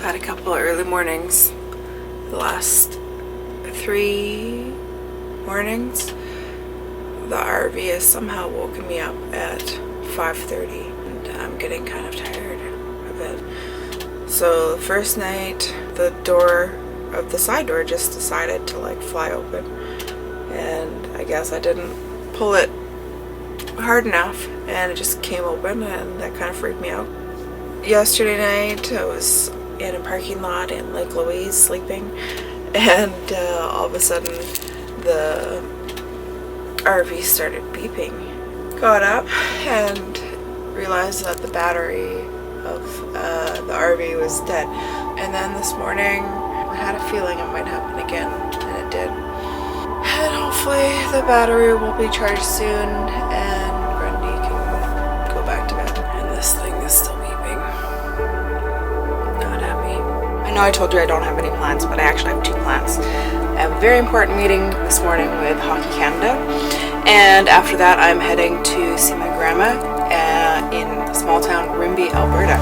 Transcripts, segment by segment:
Had a couple of early mornings. The last 3 mornings, the RV has somehow woken me up at 5:30, and I'm getting kind of tired of it. So the first night, the side door just decided to like fly open, and I guess I didn't pull it hard enough, and it just came open, and that kind of freaked me out. Yesterday night, I was in a parking lot in Lake Louise sleeping, and all of a sudden the RV started beeping. Got up and realized that the battery of the RV was dead. And then this morning I had a feeling it might happen again, and it did. And hopefully the battery will be charged soon and Grundy can go back to bed. And this thing is still beeping. Not happy. I know I told you I don't have any plans, but I actually have 2 plans. I have a very important meeting this morning with Hockey Canada, and after that I'm heading to see my grandma in small town Rimby, Alberta.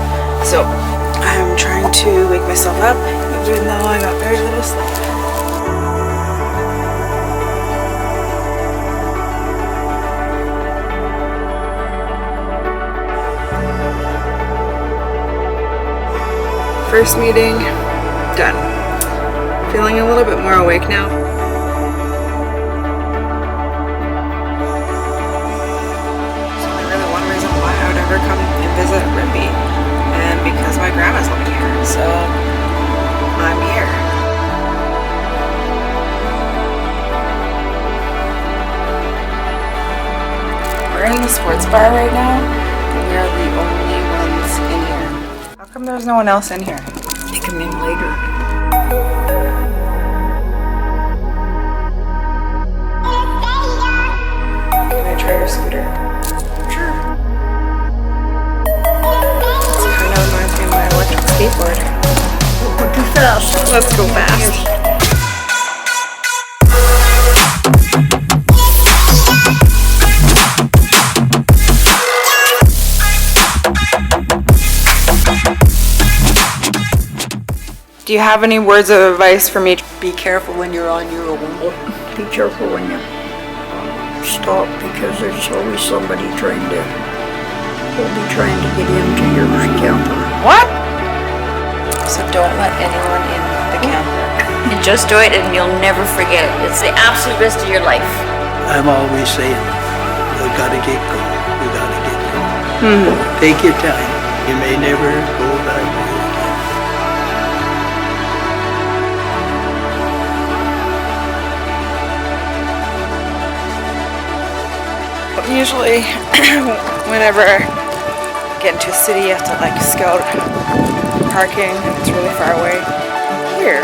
So I'm trying to wake myself up even though I got very little sleep. First meeting done. Feeling a little bit more awake now. There's only really one reason why I would ever come and visit Rimby, and because my grandma's living here, so I'm here. We're in the sports bar right now, and we are the only ones in here. How come there's no one else in here? They come in later. Can I try your scooter? Sure. This kind of reminds me of my electric skateboard. Go too fast. Let's go fast. Do you have any words of advice for me? Be careful when you're on your own. Be careful when you stop, because there's always somebody will be trying to get into your camper. What? So don't let anyone in the camper. And just do it and you'll never forget it. It's the absolute best of your life. I'm always saying, we gotta get going. We gotta get going. Take your time. You may never go that way again. Usually, whenever I get into a city, you have to like scout parking, and it's really far away. Here,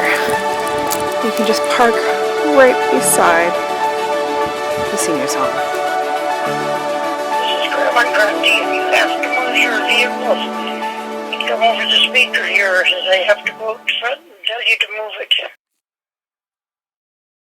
you can just park right beside the senior's home. This is Grandma Grundy, and you have to move your vehicles. You come over the speaker here, says I have to go out front and tell you to move it.